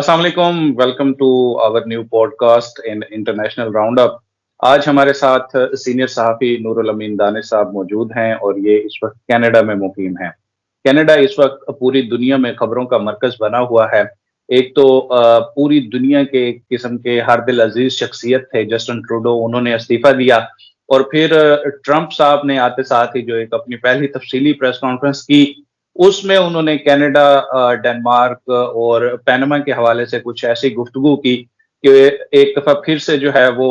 अस्सलाम वालेकुम, welcome to our new podcast in international round up. आज हमारे साथ सीनियर सहाफ़ी नूरुल अमीन दानिश साहब मौजूद हैं और ये इस वक्त कनाडा में मुकीम हैं। कनाडा इस वक्त पूरी दुनिया में खबरों का मरकज़ बना हुआ है। एक तो पूरी दुनिया के एक किस्म के हर दिल अज़ीज़ शख्सियत थे जस्टिन ट्रूडो, उन्होंने इस्तीफ़ा दिया और फिर ट्रंप साहब ने आते साथ ही जो एक अपनी पहली तफ़सीली प्रेस कॉन्फ्रेंस की, उसमें उन्होंने कनाडा, डेनमार्क और पनामा के हवाले से कुछ ऐसी गुफ्तगू की कि एक दफ़ा फिर से जो है वो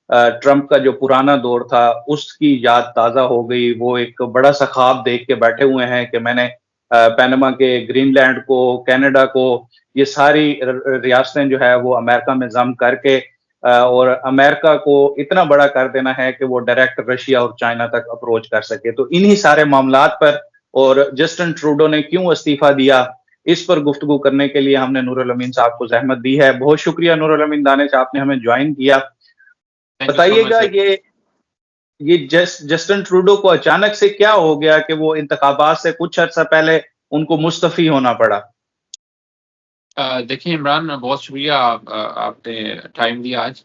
ट्रंप का जो पुराना दौर था, उसकी याद ताज़ा हो गई। वो एक बड़ा-सा ख्वाब देख के बैठे हुए हैं कि मैंने पनामा के ग्रीनलैंड को, कनाडा को, ये सारी रियासतें जो है वो अमेरिका में ज़म करके और अमेरिका को इतना बड़ा कर देना है कि वो डायरेक्ट रशिया और चाइना तक अप्रोच कर सके। तो इन्हीं सारे मामलात पर और जस्टिन ट्रूडो ने क्यों इस्तीफा दिया, इस पर गुफ्तगू करने के लिए हमने नूरुल अमीन साहब को ज़हमत दी है। बहुत शुक्रिया नूरुल अमीन दानिश, आपने हमें जॉइन किया। थैंक यू सो मच बताइएगा सर। ये जस्टिन ट्रूडो को अचानक से क्या हो गया कि वो इंतखाबात से कुछ अर्सा पहले उनको मुस्तफ़ी होना पड़ा? देखिए इमरान, बहुत शुक्रिया आपने टाइम दिया आज।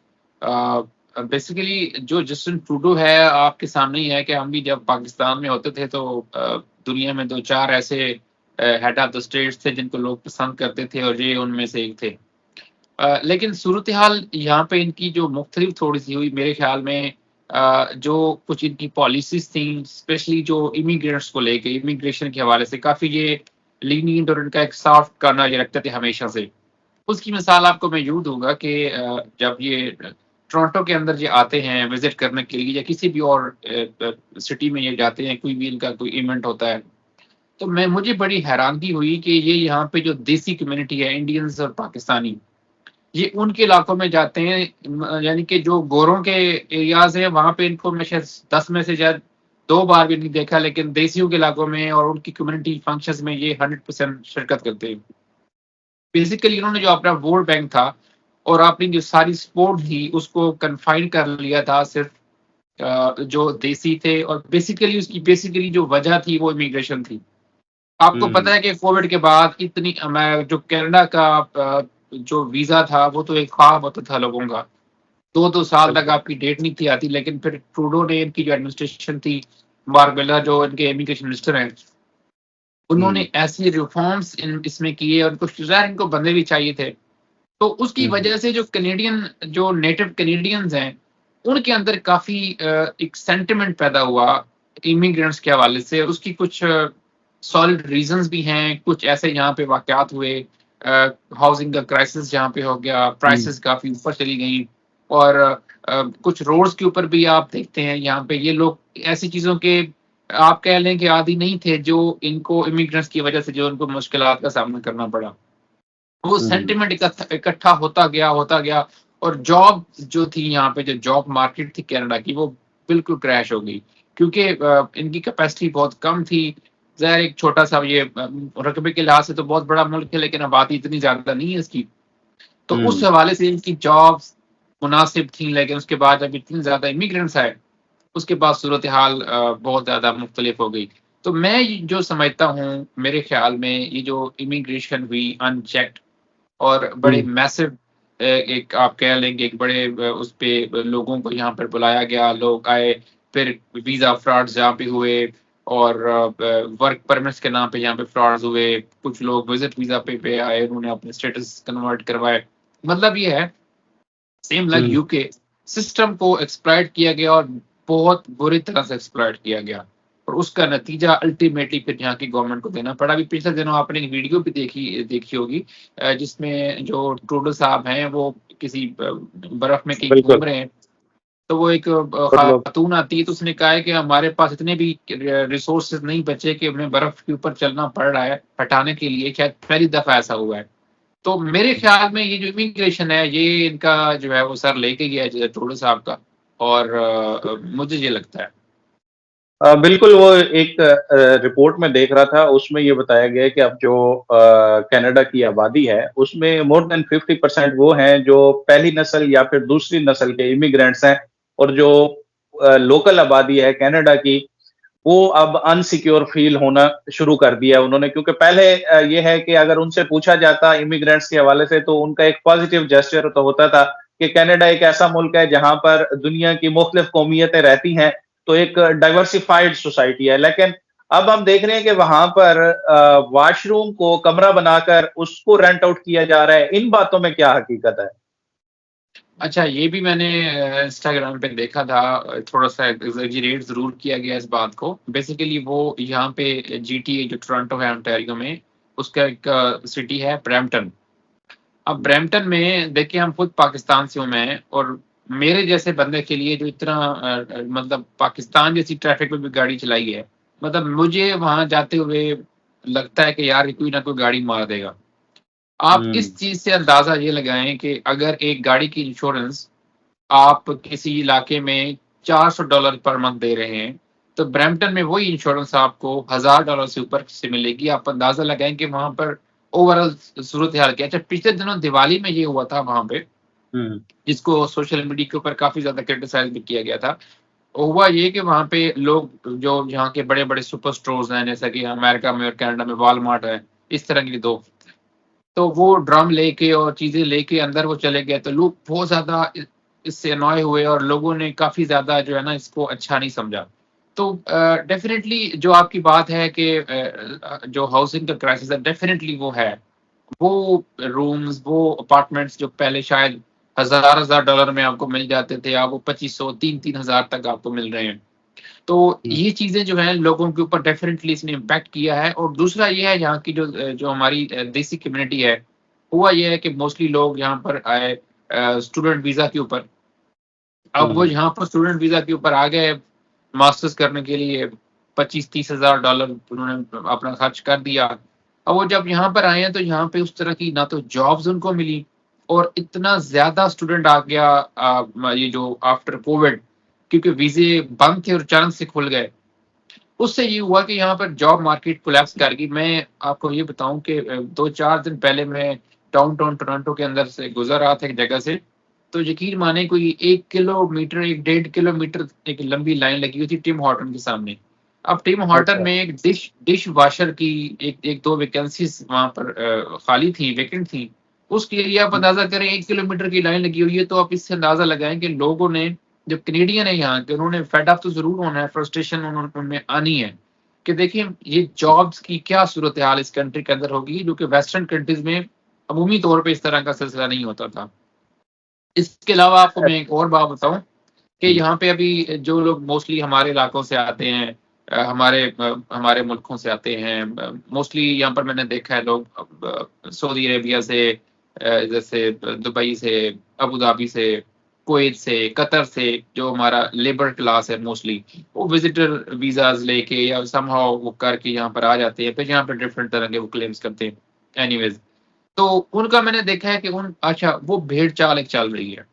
बेसिकली जो जस्टिन ट्रूडो है आपके सामने ही है कि हम भी जब पाकिस्तान में होते थे तो दुनिया में 2-4 ऐसे हेड ऑफ द स्टेट्स थे जिनको लोग पसंद करते थे और ये उनमें से एक थे। लेकिन सूरत हाल यहाँ पे इनकी जो मुख्तलिफ थोड़ी-सी हुई मेरे ख़्याल में, जो कुछ इनकी पॉलिसीज़ थी, स्पेशली जो इमिग्रेंट्स को लेके, इमिग्रेशन के हवाले से काफ़ी ये लीनिएंट और इनका एक सॉफ्ट कॉर्नर ये रखते थे हमेशा से। उसकी मिसाल आपको मैं यूँ दूँगा कि जब ये टोरंटो के अंदर ये आते हैं विज़िट करने के लिए या किसी भी और सिटी में ये जाते हैं, कोई भी इनका कोई इवेंट होता है, तो मुझे बड़ी हैरानगी हुई कि ये यहाँ पे जो देसी कम्युनिटी है, इंडियंस और पाकिस्तानी, ये उनके इलाकों में जाते हैं, यानी कि जो गोरों के एरियाज़ हैं वहाँ पे इनको मैं शायद 10 में से शायद 2 बार भी नहीं देखा, लेकिन देसियों के इलाकों में और उनकी कम्युनिटी फंक्शंस में ये 100% शिरकत करते हैं। बेसिकली इन्होंने जो अपना वोट बैंक था और अपनी जो सारी सपोर्ट थी उसको कन्फाइन कर लिया था सिर्फ़ जो देसी थे, और बेसिकली जो वजह थी वो इमिग्रेशन थी। आपको हुँ, पता है कि कोविड के बाद इतनी जो कनाडा का जो वीज़ा था वो तो एक ख्वाब होता था लोगों का। 2-2 साल तक बिल्कुल। आपकी डेट नहीं थी आती, लेकिन फिर ट्रूडो ने, इनकी जो एडमिनिस्ट्रेशन थी, मार्क मिलर जो इनके इमिग्रेशन मिनिस्टर हैं, उन्होंने हुँ, ऐसे रिफॉर्म्स इसमें किए और कुछ ज़ाहिर इनको बनने भी चाहिए थे। तो उसकी हुँ, हुँ, वजह से जो नेटिव कैनेडियंस हैं, उनके अंदर काफ़ी एक सेंटिमेंट पैदा हुआ इमिग्रेंट्स के हवाले से। उसकी कुछ सॉलिड रीज़न्स भी हैं, कुछ ऐसे यहाँ पे वाक़यात हुए, हाउसिंग का क्राइसिस जहाँ पे हो गया, हुँ, प्राइसेज़ काफ़ी ऊपर चली गईं, और कुछ रोड्स के ऊपर भी आप देखते हैं यहाँ पे ये लोग ऐसी चीज़ों के, आप कह लें कि आदी नहीं थे, जो इनको इमिग्रेंट्स की वजह से जो उनको मुश्किलात का सामना करना पड़ा। वो हुँ, सेंटिमेंट इकट्ठा होता गया, और जॉब जो थी यहाँ पे, जो जॉब मार्केट थी कनाडा की, वो बिल्कुल क्रैश हो गई, क्योंकि इनकी कैपेसिटी बहुत कम थी। ज़ाहिर एक छोटा-सा ये रकबे के लिहाज से तो बहुत बड़ा मुल्क है, लेकिन आबादी इतनी ज़्यादा नहीं है इसकी। तो उस हुँ, हवाले से इनकी जॉब्स मुनासिब थी, लेकिन उसके बाद जब इतने ज़्यादा इमिग्रेंट्स आए, उसके बाद सूरत-ए-हाल बहुत ज़्यादा मुख्तलिफ हो गई। तो मैं ये जो समझता हूँ, मेरे ख़्याल में ये जो इमिग्रेशन हुई अनचेक्ड और बड़े हुँ, मैसिव, एक आप कह लेंगे एक बड़े उस पे लोगों को यहाँ पर बुलाया गया, लोग आए, फिर वीज़ा फ्रॉड्स जहाँ पे हुए, और वर्क परमिट्स के नाम पे यहाँ पे फ्रॉड्स हुए, कुछ लोग विज़िट वीज़ा पे आए, उन्होंने अपने स्टेटस कन्वर्ट करवाए। मतलब ये है, सेम लाइक हुँ, यूके, सिस्टम को एक्सप्लॉइट किया गया और बहुत बुरी तरह से एक्सप्लॉइट किया गया, और उसका नतीजा अल्टीमेटली फिर यहाँ की गवर्नमेंट को देना पड़ा। अभी पिछले दिनों आपने एक वीडियो भी देखी होगी, जिसमें जो ट्रूडो साहब हैं वो किसी बर्फ में कहीं बिल्कुल। घूम रहे हैं, तो वो एक और लोग खातून आती है, तो उसने कहा है कि हमारे पास इतने भी रिसोर्सेज नहीं बचे कि हमें बर्फ के ऊपर चलना पड़ रहा है हटाने के लिए, शायद पहली दफा ऐसा हुआ है। तो मेरे ख्याल में ये जो इमिग्रेशन है, ये इनका जो है वो सर लेके गया है ट्रूडो साहब का, और मुझे ये लगता है। बिल्कुल, वो एक रिपोर्ट में देख रहा था, उसमें ये बताया गया है कि अब जो कनाडा की आबादी है, उसमें मोर देन 50% वो हैं जो पहली नस्ल या फिर दूसरी नस्ल के इमिग्रेंट्स हैं और जो लोकल आबादी है कनाडा की, वो अब अनसिक्योर फील होना शुरू कर दिया उन्होंने, क्योंकि पहले ये है कि अगर उनसे पूछा जाता इमिग्रेंट्स के हवाले से, तो उनका एक पॉजिटिव जेस्चर तो होता था कि कनाडा एक ऐसा मुल्क है जहां पर दुनिया की मुख्तलिफ कौमियतें रहती हैं, तो एक डाइवर्सिफाइड सोसाइटी है। लेकिन अब हम देख रहे हैं कि वहां पर वॉशरूम को कमरा बनाकर उसको रेंट आउट किया जा रहा है। इन बातों में क्या हकीकत है? अच्छा, ये भी मैंने इंस्टाग्राम पे देखा था, थोड़ा-सा एक्ज़ैजरेट ज़रूर किया गया इस बात को। बेसिकली वो यहाँ पे जीटीए जो टोरंटो है ओंटारियो में, उसका एक सिटी है ब्रैम्पटन। अब ब्रैम्पटन में देखिए, हम खुद पाकिस्तान से हूँ मैं, और मेरे जैसे बंदे के लिए जो इतना मतलब पाकिस्तान जैसी ट्रैफ़िक में भी गाड़ी चलाई है, मतलब मुझे वहाँ जाते हुए लगता है कि यार ये कोई ना कोई गाड़ी मार देगा। आप हम्म। इस चीज़ से अंदाज़ा ये लगाएँ कि अगर एक गाड़ी की इंश्योरेंस आप किसी इलाके में $400 पर मंथ दे रहे हैं, तो ब्रैम्पटन में वही इंश्योरेंस आपको $1000 से ऊपर से मिलेगी। आप अंदाज़ा लगाएँ कि वहाँ पर ओवरऑल सूरत-ए-हाल क्या है। अच्छा, पिछले दिनों दिवाली में ये हुआ था वहाँ पे, हम्म। जिसको सोशल मीडिया के ऊपर काफ़ी ज़्यादा क्रिटिसाइज़ भी किया गया था। हुआ ये कि वहाँ पे लोग जो यहाँ के बड़े-बड़े सुपर स्टोर्स हैं, जैसा कि अमेरिका में और कनाडा में वॉलमार्ट है, इस तरह के 2, तो वो ड्रम लेके और चीज़ें लेके अंदर वो चले गए, तो लोग बहुत ज़्यादा इससे अनॉय हुए और लोगों ने काफ़ी ज़्यादा जो है ना इसको अच्छा नहीं समझा। तो डेफ़िनिटली जो आपकी बात है कि जो हाउसिंग का क्राइसिस है, डेफ़िनिटली वो है। वो रूम्स, वो अपार्टमेंट्स जो पहले शायद हज़ार-हज़ार डॉलर में आपको मिल जाते थे, अब वो 2500 3-3 हज़ार तक आपको मिल रहे हैं। तो हम्म। ये चीज़ें जो हैं लोगों के ऊपर डेफ़िनिटली इसने इम्पैक्ट किया है, और दूसरा ये है यहाँ की जो हमारी देसी कम्युनिटी है, हुआ ये है कि मोस्टली लोग यहाँ पर आए स्टूडेंट वीज़ा के ऊपर। अब वो हम्म। यहाँ पर स्टूडेंट वीज़ा के ऊपर आ गए, मास्टर्स करने के लिए 25-30 हज़ार डॉलर उन्होंने अपना खर्च कर दिया। अब वो जब यहाँ पर आए हैं, तो यहाँ पे उस तरह की ना तो जॉब्स उनको मिली, और इतना ज़्यादा स्टूडेंट आ गया ये जो आफ्टर कोविड, क्योंकि वीज़े बंद थे और अचानक से खुल गए। उससे ये हुआ कि यहाँ पर जॉब मार्केट कोलैप्स कर गई। मैं आपको ये बताऊँ कि 2-4 दिन पहले मैं डाउनटाउन टोरंटो के अंदर से गुज़र रहा था एक जगह से, तो यकीन मानिए कोई 1 किलोमीटर, 1 डेढ़ किलोमीटर एक लंबी लाइन लगी हुई थी टिम हॉर्टन के सामने। अब टिम हॉर्टन अच्छा। में एक डिश वॉशर की एक 1-2 वैकेंसीज़ वहाँ पर खाली थी, वैकेंट थी। उसके लिए आप अंदाज़ा करें 1 किलोमीटर की लाइन लगी हुई है, तो आप इससे अंदाज़ा लगाएँ कि लोगों ने, जो कैनेडियन है यहाँ के, उन्होंने फेड अप तो ज़रूर होना है, फ्रस्ट्रेशन उनमें आनी है, कि देखिए ये जॉब्स की क्या सूरत-ए-हाल इस कंट्री के अंदर होगी, जो कि वेस्टर्न कंट्रीज़ में अमूमी तौर पे इस तरह का सिलसिला नहीं होता था। इसके अलावा आपको मैं एक और बात बताऊँ कि यहाँ पे अभी जो लोग मोस्टली हमारे इलाकों से आते हैं, हमारे मुल्कों से आते हैं, मोस्टली यहाँ पर मैंने देखा है लोग सऊदी अरेबिया से, जैसे दुबई से, अबू धाबी से, कुवैत से, कतर से, जो हमारा लेबर क्लास है मोस्टली, वो विज़िटर वीज़ाज़ लेके या समहाउ वो करके यहाँ पर आ जाते हैं, फिर यहाँ पे डिफरेंट तरह के वो क्लेम्स करते हैं। एनीवेज़, तो उनका मैंने देखा है कि अच्छा, वो भेड़-चाल एक चल रही है।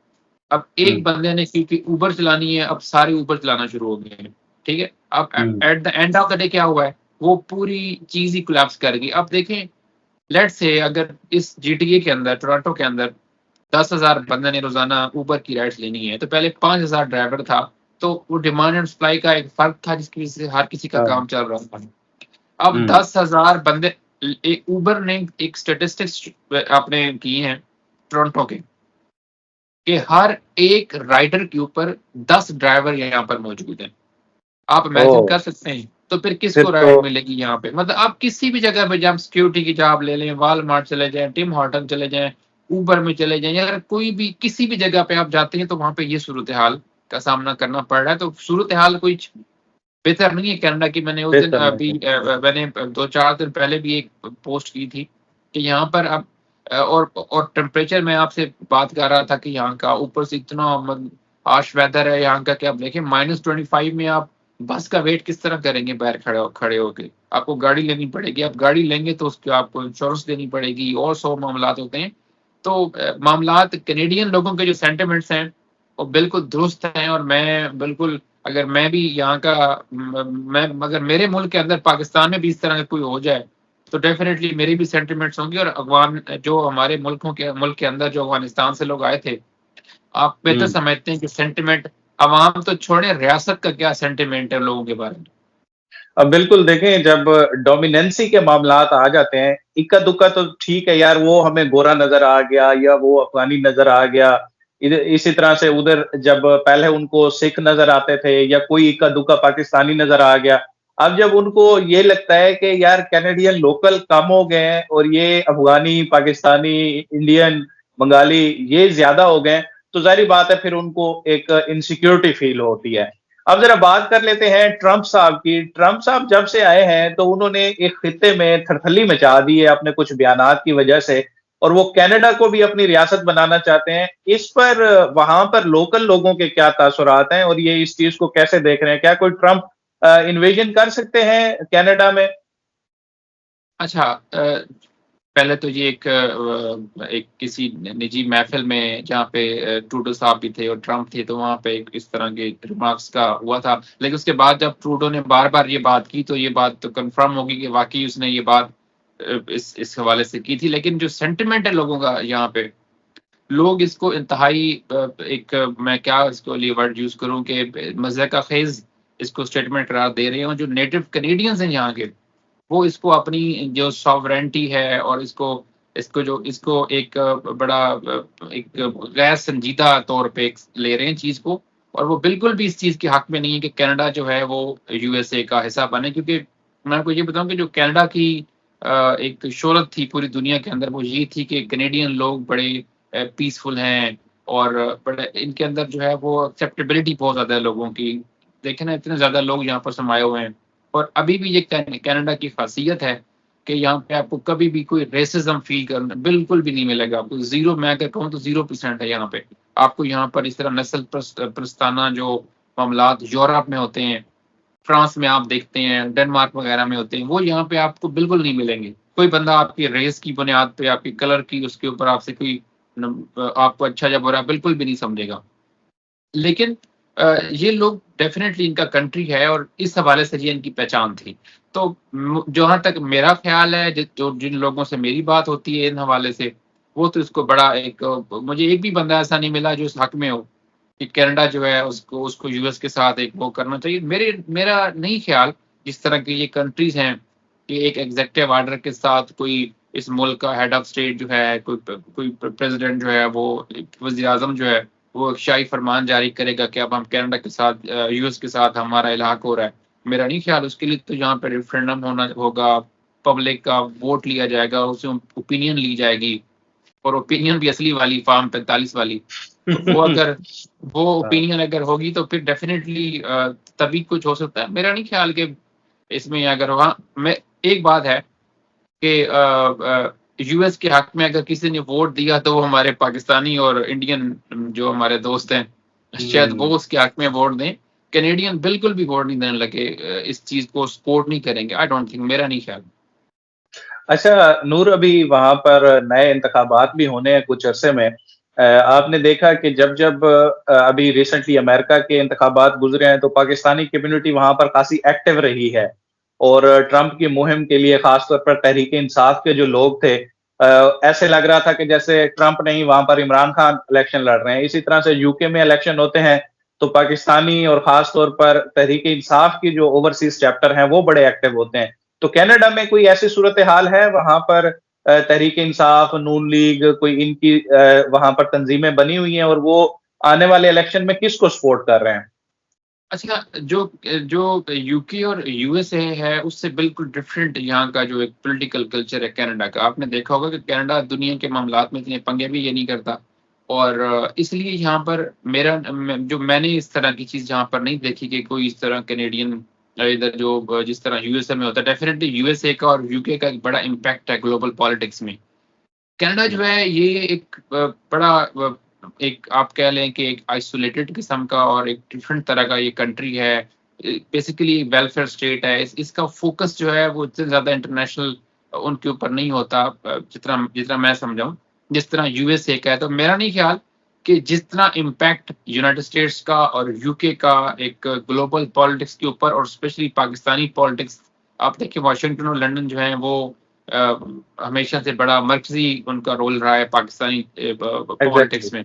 अब एक हम्म। बंदे ने क्योंकि उबर चलानी है, अब सारे उबर चलाना शुरू हो गए हैं, ठीक है? अब hmm. At the end of the day क्या हुआ है, वो पूरी चीज़ ही कोलैप्स कर गई। अब देखें, लेट्स से अगर इस जीटीए के अंदर, टोरंटो के अंदर 10,000 बंदे ने रोज़ाना उबर की राइड्स लेनी है, तो पहले 5,000 ड्राइवर था, तो वो डिमांड एंड सप्लाई का एक फ़र्क था, जिसकी वज़ह से हर किसी का हाँ। काम चल रहा था। अब हम्म। 10,000 बंदे, उबर ने एक स्टैटिस्टिक्स आपने की हैं टोरंटो के, कि हर एक राइडर के ऊपर 10 ड्राइवर यहाँ पर मौजूद हैं। आप इमेजिन ओह! कर सकते हैं? तो फिर फिर किसको तो राइड मिलेगी यहाँ पे? मतलब आप किसी भी जगह पे जहाँ सिक्योरिटी की जॉब ले लें, वॉलमार्ट चले जाएँ, टिम हॉर्टन चले जाएँ, उबर में चले जाएँ, या अगर कोई भी किसी भी जगह पे आप जाते हैं, तो वहाँ पे ये सूरत-ए-हाल का सामना करना पड़ रहा है। तो सूरत-ए-हाल कोई बेहतर नहीं है कनाडा की। मैंने उस दिन बेहतर नहीं अभी है। मैंने 2-4 दिन पहले भी एक पोस्ट की थी कि यहाँ पर अब और टेम्परेचर, मैं आपसे बात कर रहा था कि यहाँ का ऊपर से इतना हार्श वेदर है यहाँ का, कि आप देखिए -25 में आप बस का वेट किस तरह करेंगे बाहर खड़े होके? आपको गाड़ी लेनी पड़ेगी, आप गाड़ी लेंगे तो उसकी आपको इंश्योरेंस देनी पड़ेगी, और 100 मामलात होते हैं। तो मामलात कैनेडियन लोगों के जो सेंटिमेंट्स हैं, वो बिल्कुल दुरुस्त हैं, और मैं बिल्कुल, अगर मैं भी यहाँ का मैं अगर मेरे मुल्क के अंदर पाकिस्तान में भी इस तरह का कोई हो जाए, तो डेफ़िनेटली मेरी भी सेंटिमेंट्स होंगी, और अफ़गान जो हमारे मुल्क के अंदर जो अफ़गानिस्तान से लोग आए थे, आप बेहतर हम्म। समझते हैं कि सेंटिमेंट, अवाम तो छोड़ें, रियासत का क्या सेंटिमेंट है लोगों के बारे में। अब बिल्कुल देखें, जब डोमिनेंसी के मामलात आ जाते हैं, इक्का दुक्का तो ठीक है यार, वो हमें गोरा नजर आ गया या वो अफगानी नजर आ गया। इसी तरह से उधर जब पहले उनको सिख नजर आते थे या कोई इक्का दुक्का पाकिस्तानी नजर आ गया, अब जब उनको ये लगता है कि यार कैनेडियन लोकल कम हो गए हैं और ये अफगानी, पाकिस्तानी, इंडियन, बंगाली ये ज्यादा हो गए हैं, तो जाहिर बात है फिर उनको एक इनसिक्योरिटी फील होती है। अब जरा बात कर लेते हैं ट्रंप साहब की। ट्रंप साहब जब से आए हैं तो उन्होंने एक खित्ते में थरथली मचा दी है अपने कुछ बयानात की वजह से, और वो कनाडा को भी अपनी रियासत बनाना चाहते हैं। इस पर वहां पर लोकल लोगों के क्या तासुरात हैं और ये इस चीज को कैसे देख रहे हैं? क्या कोई ट्रंप इन्वेजन कर सकते हैं कनाडा में? अच्छा, पहले तो ये एक किसी निजी महफिल में जहाँ पे ट्रूडो साहब भी थे और ट्रंप थे, तो वहाँ पे इस तरह के रिमार्क्स का हुआ था। लेकिन उसके बाद जब ट्रूडो ने बार बार ये बात की, तो ये बात तो कंफर्म होगी कि वाकई उसने ये बात इस हवाले से की थी। लेकिन जो सेंटिमेंट है लोगों का यहाँ पे, लोग इसको इंतहाई मैं क्या इसको लिए वर्ड यूज करूं कि मज़े का खेज इसको स्टेटमेंट करार दे रहे हैं। और जो नेटिव कनेडियंस हैं यहाँ के, वो इसको अपनी जो सॉवरेंटी है और इसको इसको जो इसको एक बड़ा एक गैर संजीदा तौर पे ले रहे हैं चीज को। और वो बिल्कुल भी इस चीज के हक में नहीं है कि कनाडा जो है वो यूएसए का हिस्सा बने। क्योंकि मैं आपको ये बताऊं कि जो कनाडा की एक शोहरत थी पूरी दुनिया के अंदर, वो ये थी कि कनेडियन लोग बड़े पीसफुल हैं और बड़े इनके अंदर जो है वो एक्सेप्टेबिलिटी बहुत ज्यादा है लोगों की। देखे ना, इतने ज्यादा लोग यहाँ पर समाये हुए हैं। और अभी भी ये कनाडा की खासियत है कि यहाँ पे आपको कभी भी कोई रेसिज्म फील करना बिल्कुल भी नहीं मिलेगा आपको। जीरो, मैं अगर कहूँ तो 0% है यहाँ पे। आपको यहाँ पर इस तरह नस्ल प्रस्ताना जो मामलात यूरोप में होते हैं, फ्रांस में आप देखते हैं, डेनमार्क वगैरह में होते हैं, वो यहाँ पे आपको बिल्कुल नहीं मिलेंगे। कोई बंदा आपकी रेस की बुनियाद पे, आपकी कलर की, उसके ऊपर आपसे कोई आपको अच्छा या बुरा बिल्कुल भी नहीं समझेगा। लेकिन ये लोग डेफिनेटली, इनका कंट्री है और इस हवाले से ये इनकी पहचान थी। तो जहाँ तक मेरा ख्याल है, जो जिन लोगों से मेरी बात होती है इन हवाले से, वो तो इसको बड़ा एक मुझे एक भी बंदा ऐसा नहीं मिला जो इस हक में हो कि कनाडा जो है उसको उसको यूएस के साथ एक वो करना चाहिए। मेरा नहीं ख्याल। जिस तरह की ये कंट्रीज हैं कि एक एग्जेक्टिव ऑर्डर के साथ कोई इस मुल्क का हेड ऑफ स्टेट जो है, कोई प्रेसिडेंट जो है, वो वज़ीर आज़म जो है, वो एक शाही फरमान जारी करेगा कि अब हम कनाडा के साथ, यूएस के साथ हमारा इलाहाक हो रहा है। मेरा नहीं ख्याल। उसके लिए तो यहाँ पे रेफरेंडम होना होगा, पब्लिक का वोट लिया जाएगा, उससे ओपिनियन ली जाएगी। और ओपिनियन भी असली वाली, फॉर्म 45 वाली। तो वो ओपिनियन अगर होगी तो फिर डेफिनेटली तभी कुछ हो सकता है। मेरा नहीं ख्याल कि इसमें अगर वहाँ मैं एक बात है कि यूएस के हक में अगर किसी ने वोट दिया तो वो हमारे पाकिस्तानी और इंडियन जो हमारे दोस्त हैं, शायद वो उसके हक में वोट दें। कैनेडियन बिल्कुल भी वोट नहीं देने लगे, इस चीज को सपोर्ट नहीं करेंगे। आई डोंट थिंक, मेरा नहीं ख्याल। अच्छा नूर, अभी वहां पर नए इंतखाबात भी होने हैं कुछ अरसे में। आपने देखा कि जब जब अभी रिसेंटली अमेरिका के इंतखाबात गुजरे हैं तो पाकिस्तानी कम्युनिटी वहां पर काफी एक्टिव रही है, और ट्रंप की मुहिम के लिए खासतौर पर तहरीक इंसाफ के जो लोग थे, ऐसे लग रहा था कि जैसे ट्रंप नहीं, वहां पर इमरान खान इलेक्शन लड़ रहे हैं। इसी तरह से यूके में इलेक्शन होते हैं तो पाकिस्तानी और खासतौर पर तहरीक इंसाफ की जो ओवरसीज चैप्टर हैं वो बड़े एक्टिव होते हैं। तो कनाडा में कोई ऐसी सूरत हाल है वहां पर? तहरीक इंसाफ, नून लीग, कोई इनकी वहां पर तंजीमें बनी हुई हैं और वो आने वाले इलेक्शन में किसको सपोर्ट कर रहे हैं? अच्छा, जो जो यूके और यूएसए है उससे बिल्कुल डिफरेंट यहाँ का जो एक पॉलिटिकल कल्चर है कनाडा का। आपने देखा होगा कि कनाडा दुनिया के मामलात में इतने पंगे भी ये नहीं करता। और इसलिए यहाँ पर जो मैंने इस तरह की चीज यहाँ पर नहीं देखी कि कोई इस तरह कैनेडियन इधर जो जिस तरह यूएसए में होता है। डेफिनेटली यूएसए का और यूके का एक बड़ा इम्पैक्ट है ग्लोबल पॉलिटिक्स में। कनाडा जो है ये एक बड़ा एक आप कह लें कि एक आइसोलेटेड किस्म का और एक डिफरेंट तरह का ये कंट्री है। बेसिकली वेलफेयर स्टेट है। इसका फोकस जो है वो इतने ज्यादा इंटरनेशनल उनके ऊपर नहीं होता, जितना जितना मैं समझाऊं, जिस तरह यूएसए का है। तो मेरा नहीं ख्याल कि जितना इम्पैक्ट यूनाइटेड स्टेट्स का और यूके का एक ग्लोबल पॉलिटिक्स के ऊपर और स्पेशली पाकिस्तानी पॉलिटिक्स, आप देखिए वाशिंगटन और लंदन जो है वो हमेशा से बड़ा मर्कजी उनका रोल रहा है पाकिस्तानी एग्जैक्टली। पॉलिटिक्स में।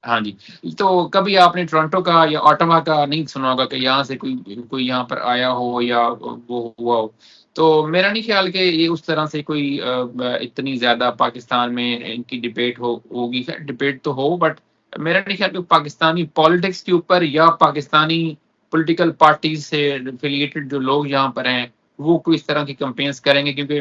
हाँ जी, तो कभी आपने टोरंटो का या ओटावा का नहीं सुना होगा कि यहाँ से कोई कोई यहाँ पर आया हो या वो हुआ हो। तो मेरा नहीं ख़्याल कि ये उस तरह से कोई इतनी ज़्यादा पाकिस्तान में इनकी डिबेट होगी। ख़ैर डिबेट तो हो, बट मेरा नहीं ख़्याल कि पाकिस्तानी पॉलिटिक्स के ऊपर या पाकिस्तानी पॉलिटिकल पार्टीज़ से एफिलिएटेड जो लोग यहाँ पर हैं, वो कोई इस तरह की कैम्पेन्स करेंगे, क्योंकि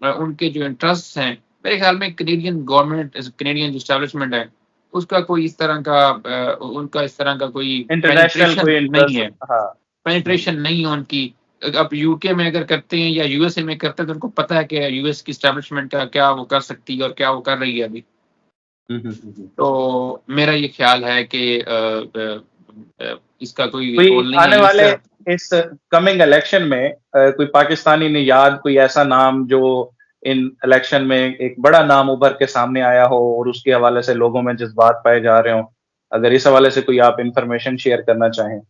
उनके जो इंटरेस्ट्स हैं, मेरे ख़्याल में कनेडियन गवर्नमेंट, कनेडियन जो एस्टेब्लिशमेंट है, उसका कोई इस तरह का उनका इस तरह का कोई इंटरनेशनल कोई पेनिट्रेशन नहीं इंटरेस्ट। है, हाँ। पेनिट्रेशन नहीं है उनकी। अब यूके में अगर करते हैं या यूएसए में करते हैं, तो उनको पता है कि यूएस की एस्टेब्लिशमेंट का क्या वो कर सकती है और क्या वो कर रही है अभी। हम्म। तो मेरा ये ख़्याल है कि इसका कोई कोई रोल नहीं है आने वाले इसका। इस कमिंग इलेक्शन में कोई पाकिस्तानी नियाद, कोई ऐसा नाम जो इन इलेक्शन में एक बड़ा नाम उभर के सामने आया हो और उसके हवाले से लोगों में जज्बात पाए जा रहे हो, अगर इस हवाले से कोई आप इंफॉर्मेशन शेयर करना चाहें।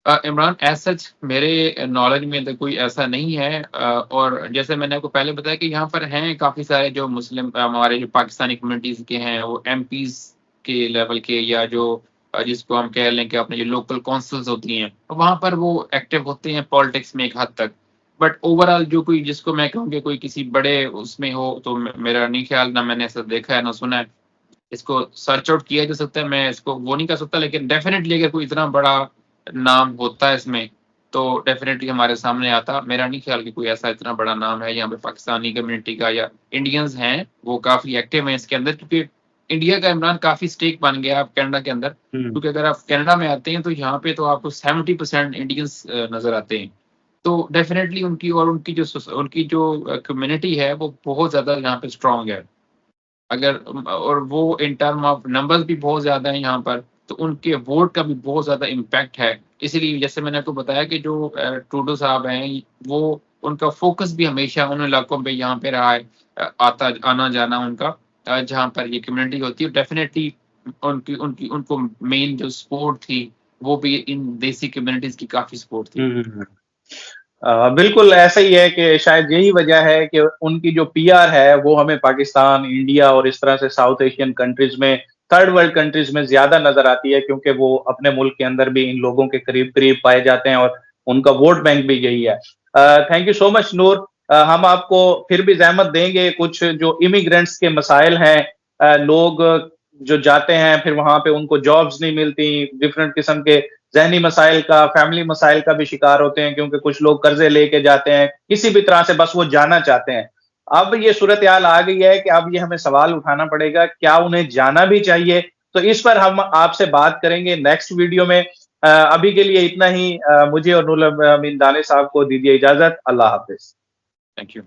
इमरान, एज़ सच मेरे नॉलेज में तो कोई ऐसा नहीं है, और जैसे मैंने आपको पहले बताया कि यहाँ पर हैं काफ़ी सारे जो मुस्लिम हमारे जो पाकिस्तानी कम्युनिटीज़ के हैं, वो एमपीज़ के लेवल के, या जो जिसको हम कह लें कि अपने जो लोकल काउंसिल्स होती हैं, तो वहाँ पर वो एक्टिव होते हैं पॉलिटिक्स में एक हद तक। बट ओवरऑल जो कोई जिसको मैं कहूँ कि कोई किसी बड़े उसमें हो, तो मेरा नहीं ख्याल, ना मैंने ऐसा देखा है ना सुना है। इसको सर्च आउट किया जा सकता है, मैं इसको वो नहीं कर सकता, लेकिन डेफ़िनेटली अगर कोई इतना बड़ा नाम होता है इसमें, तो डेफ़िनेटली हमारे सामने आता। मेरा नहीं ख्याल कि कोई ऐसा इतना बड़ा नाम है यहाँ पे पाकिस्तानी कम्युनिटी का, या इंडियंस हैं, वो काफ़ी एक्टिव हैं इसके अंदर, क्योंकि इंडिया का इमरान काफ़ी स्टेक बन गया है अब कनाडा के अंदर। हम्म क्योंकि अगर आप कनाडा में आते हैं, तो यहाँ पे तो आपको 70% इंडियंस नज़र आते हैं। तो डेफ़िनेटली उनकी और उनकी जो कम्युनिटी है, वो बहुत ज़्यादा यहाँ पे स्ट्रॉन्ग है। अगर और वो इन टर्म ऑफ नंबर्स भी बहुत ज़्यादा हैं यहाँ पर, तो उनके वोट का भी बहुत ज़्यादा इम्पैक्ट है। इसीलिए जैसे मैंने आपको बताया कि जो ट्रूडो साहब हैं, वो उनका फ़ोकस भी हमेशा उन इलाकों पे यहाँ पे रहा है, आना-जाना उनका, जहाँ पर ये कम्युनिटी होती है। डेफ़िनेटली उनकी उनकी उनको मेन जो सपोर्ट थी, वो भी इन देसी कम्युनिटीज़ की काफ़ी सपोर्ट थी। हम्म। बिल्कुल ऐसा ही है कि शायद यही वजह है कि उनकी जो पीआर है वो हमें पाकिस्तान, इंडिया और इस तरह से साउथ एशियन कंट्रीज में, थर्ड वर्ल्ड कंट्रीज में ज्यादा नजर आती है, क्योंकि वो अपने मुल्क के अंदर भी इन लोगों के करीब करीब पाए जाते हैं और उनका वोट बैंक भी यही है। थैंक यू सो मच नूर। हम आपको फिर भी जहमत देंगे, कुछ जो इमिग्रेंट्स के मसाइल हैं, लोग जो जाते हैं फिर वहां पे उनको जॉब्स नहीं मिलती, डिफरेंट किस्म के ज़हनी मसाइल का, फैमिली मसाइल का भी शिकार होते हैं, क्योंकि कुछ लोग कर्जे लेके जाते हैं, किसी भी तरह से बस वो जाना चाहते हैं। अब ये सूरत-ए-हाल आ गई है कि अब ये हमें सवाल उठाना पड़ेगा, क्या उन्हें जाना भी चाहिए? तो इस पर हम आपसे बात करेंगे नेक्स्ट वीडियो में। अभी के लिए इतना ही। मुझे और नूर अमीन दानिश साहब को दीजिए इजाज़त। अल्लाह हाफ़िज़। Thank you.